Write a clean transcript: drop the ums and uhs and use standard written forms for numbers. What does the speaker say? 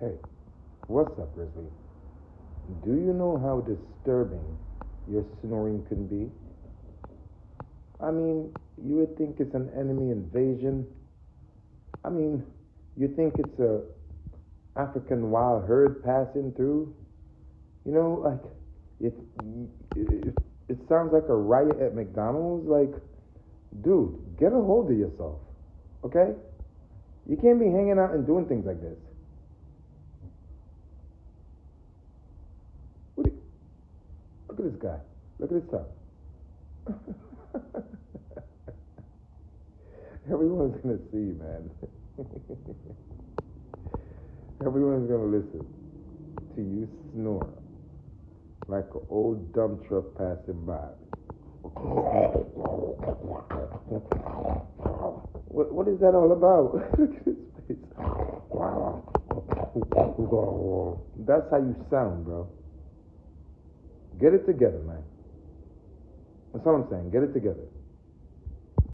Hey, what's up, Grizzly? Do you know how disturbing your snoring can be? I mean, you would think it's an enemy invasion. I mean, you think it's a African wild herd passing through. You know, like it, it sounds like a riot at McDonald's. Like, dude, get a hold of yourself, okay? You can't be hanging out and doing things like this. What do you, look at this guy. Look at his tongue. Everyone's gonna see, man. Everyone's gonna listen to you snore like an old dump truck passing by. What is that all about? Look at his face. That's how you sound, bro. Get it together, man. That's all I'm saying. Get it together.